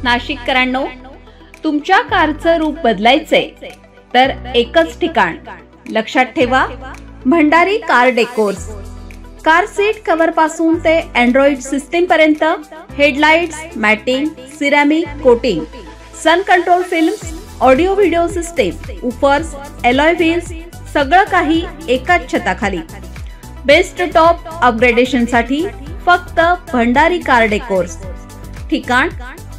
नाशिककरांनो, तुमच्या कारचं रूप बदलायचंय तर एकच ठिकाण लक्षात ठेवा, Bhandari car decors. Car seat cover पासून ते अँड्रॉइड सिस्टीम पर्यंत, headlights, matting, ceramic coating, sun control films, audio video system, woofers, alloy wheels, सगळं काही एकाच छताखाली। बेस्ट टॉप अपग्रेडेशन साठी फक्त भंडारी कार डेकोर्स। ठिकाण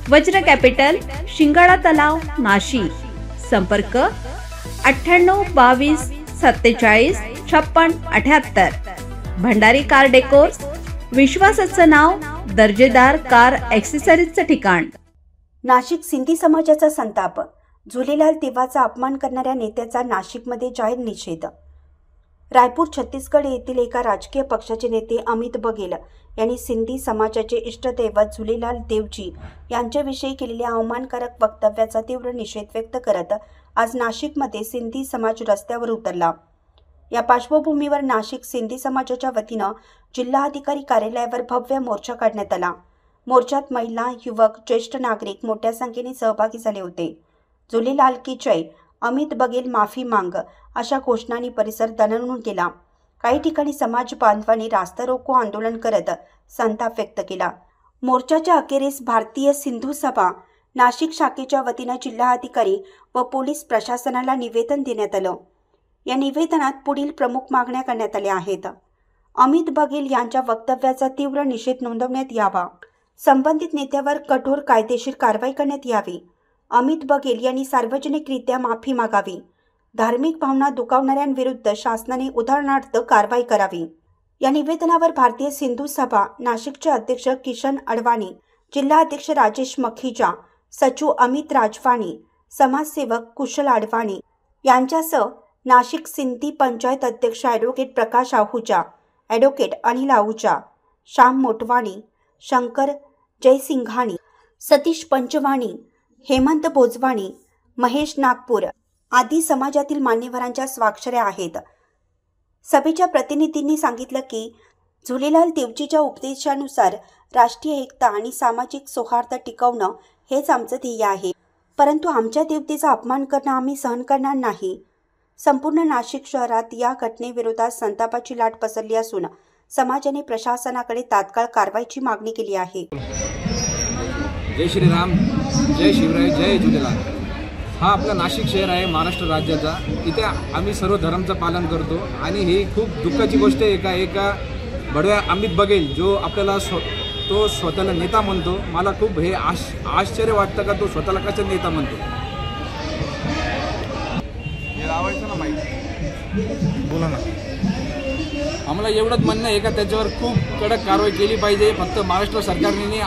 वज्र कॅपिटल, शिंगाडा तलाव, नाशिक। संपर्क 98 22 47 56 78। भंडारी कार डेकोर्स, विश्वासाचं नाव, दर्जेदार कार ॲक्सेसरीजचं ठिकाण। नाशिक सिंधी समाजाचा संताप, झुलेलाल देवाचा अपमान करणाऱ्या नेत्याचा नाशिकमध्ये जाहीर निषेध। रायपूर छत्तीसगड येथील एका राजकीय पक्षाचे नेते अमित बघेल यांनी सिंधी समाजाचे इष्टदैवत झुलेलाल देवजी यांच्याविषयी केलेल्या अवमानकारक वक्तव्याचा तीव्र निषेध व्यक्त करत आज नाशिकमध्ये सिंधी समाज रस्त्यावर उतरला। या पार्श्वभूमीवर नाशिक सिंधी समाजाच्या वतीनं जिल्हाधिकारी कार्यालयावर भव्य मोर्चा काढण्यात आला। मोर्चात महिला, युवक, ज्येष्ठ नागरिक मोठ्या संख्येने सहभागी झाले होते। झुलेलाल की जय, अमित बघेल माफी मांग अशा घोषणांनी परिसर दणाणून गेला। काही ठिकाणी समाज बांधवांनी रास्ता रोको आंदोलन करत संताप व्यक्त केला। मोर्चाच्या अखेरीस भारतीय सिंधू सभा नाशिक शाखेच्या वतीनं जिल्हाधिकारी व पोलीस प्रशासनाला निवेदन देण्यात आलं। या निवेदनात पुढील प्रमुख मागण्या करण्यात आल्या आहेत। अमित बघेल यांच्या वक्तव्याचा तीव्र निषेध नोंदवण्यात यावा। संबंधित नेत्यावर कठोर कायदेशीर कारवाई करण्यात यावी। अमित बघेल यांनी सार्वजनिकरित्या माफी मागावी। धार्मिक भावना दुखावणाऱ्यांविरुद्ध शासनाने उदाहरणार्थ कारवाई करावी। या निवेदनावर भारतीय सिंधू सभा नाशिकचे अध्यक्ष किशन अडवाणी, जिल्हा अध्यक्ष राजेश मखीजा, सचिव अमित राजवाणी, समाजसेवक कुशल अडवाणी यांच्यासह नाशिक सिंधी पंचायत अध्यक्ष ॲडव्होकेट प्रकाश आहुजा, ॲडव्होकेट अनिल आहुजा, श्याम मोटवाणी, शंकर जयसिंघाणी, सतीश पंचवाणी, हेमंत भोजवाणी, महेश नागपूर आदी समाजातील मान्यवरांच्या स्वाक्षऱ्या आहेत। सभेच्या प्रतिनिधींनी सांगितलं की झुलेलाल देवजीच्या उपदेशानुसार राष्ट्रीय एकता आणि सामाजिक सौहार्द टिकवणं हेच आमचं ध्येय आहे, परंतु आमच्या देवतेचा अपमान करणं आम्ही सहन करणार नाही। संपूर्ण नाशिक शहरात या घटनेविरोधात संतापाची लाट पसरली असून समाजाने प्रशासनाकडे तात्काळ कारवाईची मागणी केली आहे। जय श्रीराम, जय शिवराय, जय झुलेलाल। हा आपला नाशिक शहर आहे महाराष्ट्र राज्याचा। इथे आम्ही सर्व धर्माचं पालन करतो आणि ही खूप दुःखाची गोष्ट आहे एका बडव्या अमित बघेल जो आपल्याला तो स्वतःला नेता म्हणतो। मला खूप हे आश्चर्य वाटतं का तो स्वतःला कसा नेता म्हणतो। लावायचं ना माहिती बोला ना। आम्हाला एवढंच म्हणणं आहे का त्याच्यावर खूप कडक कारवाई केली पाहिजे। फक्त महाराष्ट्र सरकारने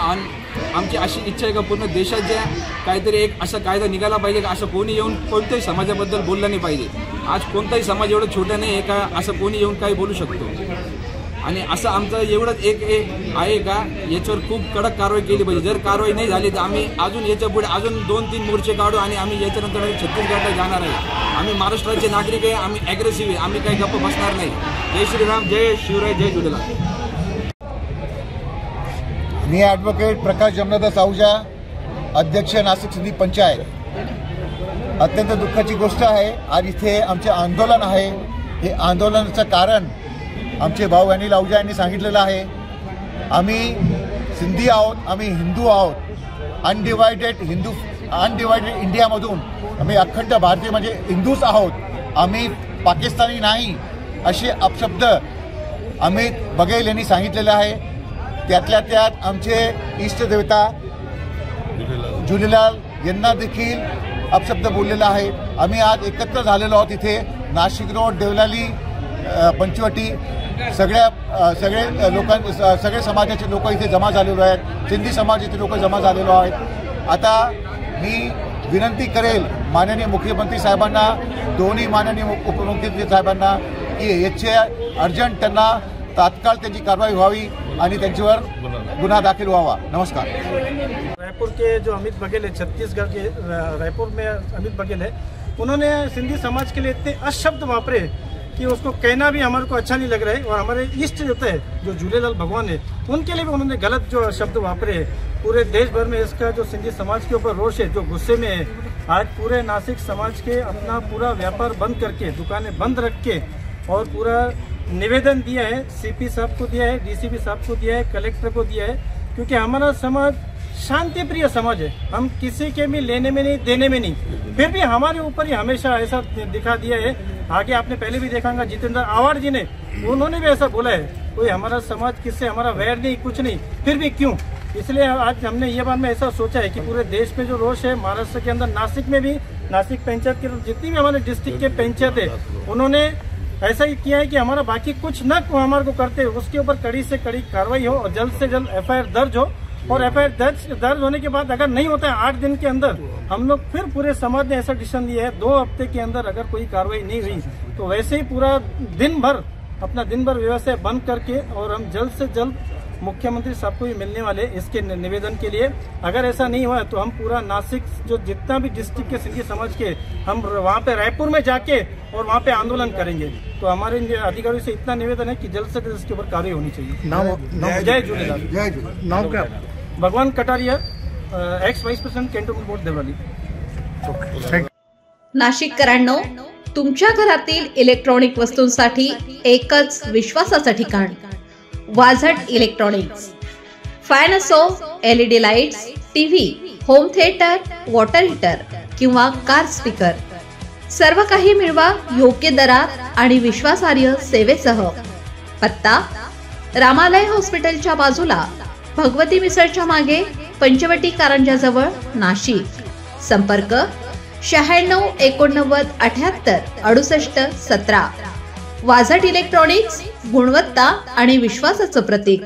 आमची अशी इच्छा आहे का पूर्ण देशाच्या काहीतरी एक असा कायदा निघाला पाहिजे का असं कोणी येऊन कोणत्याही समाजाबद्दल बोललं नाही पाहिजे। आज कोणताही समाज एवढं छोटा नाही आहे का असं कोणी येऊन काही बोलू शकतो। आणि असं आमचं एवढंच एक आहे का याच्यावर खूप कडक कारवाई केली पाहिजे। जर कारवाई नाही झाली तर आम्ही अजून याच्या पुढे अजून 2-3 मोर्चे काढू आणि आम्ही याच्यानंतर छत्तीसगडला जाणार आहे। आम्ही महाराष्ट्राचे नागरिक आहे, आम्ही ॲग्रेसिव्ह आहे, आम्ही काही गप्प बसणार नाही। जय श्रीराम, जय शिवराय, जय झुलेलाल। मी ॲडव्होकेट प्रकाश जमनादास आहुजा, अध्यक्ष नाशिक सिंधी पंचायत। अत्यंत दुःखाची गोष्ट आहे, आज इथे आमचे आंदोलन आहे। हे आंदोलनाचं कारण आमचे भाऊ अनिल आहुजा यांनी सांगितलेलं आहे। आम्ही सिंधी आहोत, आम्ही हिंदू आहोत, अनडिवायडेड इंडियामधून आम्ही अखंड भारतीय म्हणजे हिंदूच आहोत, आम्ही पाकिस्तानी नाही असे अपशब्द अमित बघेल यांनी सांगितलेलं आहे। त्यातल्या त्यात आमचे इष्टदेवता झुलेलाल यांना देखील अपशब्द बोललेला आहे। आम्ही आज एकत्र झालेलो आहोत इथे नाशिक रोड, देवलाली, पंचवटी सगळे समाजाचे लोक इथे जमा झालेलो आहेत। सिंधी समाजाचे लोक जमा झालेलो आहेत। आता मी विनंती करेल माननीय मुख्यमंत्री साहेबांना, दोन्ही माननीय उपमुख्यमंत्री साहेबांना की याचे अर्जंट त्यांना तात्काळ त्यांची कारवाई व्हावी आणि त्यांच्यावर गुन्हा दाखिल हुआ। नमस्कार। रायपुर के जो अमित बघेल है, छत्तीसगढ़ के रायपुर में अमित बघेल है, उन्होंने सिंधी समाज के लिए इतने अशब्द वापरे कि उसको कहना भी हमारे को अच्छा नहीं लग रहा है। और हमारे इष्ट होते हैं जो झूलेलाल भगवान है, उनके लिए भी उन्होंने गलत जो शब्द वापरे है। पूरे देश भर में इसका जो सिंधी समाज के ऊपर रोष है, जो गुस्से में है। आज पूरे नासिक समाज के अपना पूरा व्यापार बंद करके, दुकानें बंद रख के और पूरा निवेदन दिया है, सीपी साहब को दिया है, डीसीपी साहब को दिया है, कलेक्टर को दिया है। क्योंकि हमारा समाज शांति प्रिय समाज है, हम किसी के भी लेने में नहीं देने में नहीं, फिर भी हमारे ऊपर ही हमेशा ऐसा दिखा दिया है। आगे आपने पहले भी देखा होगा जितेंद्र आवाड़ जी ने, उन्होंने भी ऐसा बोला है, कोई हमारा समाज किससे हमारा वैर नहीं, कुछ नहीं, फिर भी क्यों। इसलिए आज हमने ये बात में ऐसा सोचा है कि पूरे देश में जो रोष है, महाराष्ट्र के अंदर नासिक में भी, नासिक पंचायत के जितनी भी हमारे डिस्ट्रिक्ट के पंचायत है, उन्होंने ऐसा ही किया है कि हमारा बाकी कुछ न हमारे को करते, उसके ऊपर कड़ी से कड़ी कार्रवाई हो और जल्द से जल्द FIR दर्ज हो। और FIR दर्ज होने के बाद अगर नहीं होता है 8 दिन के अंदर, हम लोग फिर पूरे समाज ने ऐसा डिसीजन लिया है 2 हफ्ते के अंदर अगर कोई कार्रवाई नहीं हुई तो वैसे ही पूरा दिन भर अपना दिन भर व्यवसाय बंद करके, और हम जल्द से जल्द मुख्यमंत्री साहब को भी मिलने वाले इसके निवेदन के लिए। अगर ऐसा नहीं हुआ तो हम पूरा नासिक जो जितना भी डिस्ट्रिक्ट के सिंधी समाज के, हम वहाँ पे रायपुर में जाके और वहाँ पे आंदोलन करेंगे। तो हमारे अधिकारियों से इतना निवेदन है कि जल्द से जल्द इसके ऊपर कार्रवाई होनी चाहिए। जय झूलेलाल। नाम क्या? Bhagwan Kataria, ex vice president cantonment board Devlali. नाशिककरांनो, तुमच्या घरातील इलेक्ट्रॉनिक वस्तूंसाठी एकच विश्वासाचं ठिकाण, वाझट इलेक्ट्रॉनिक्स। फॅन असो, LED lights, TV, home theatre, water heater किंवा कार स्पीकर, सर्व काही मिळवा योग्य दरात आणि विश्वासार्ह सेवेसह। पत्ता: रामालय हॉस्पिटलच्या बाजूला, भगवती मिसळच्या मागे, पंचवटी कारंजाजवळ, नाशिक। संपर्क: 96 89 78 68 17। वाझट इलेक्ट्रॉनिक्स, गुणवत्ता आणि विश्वासाचं प्रतीक।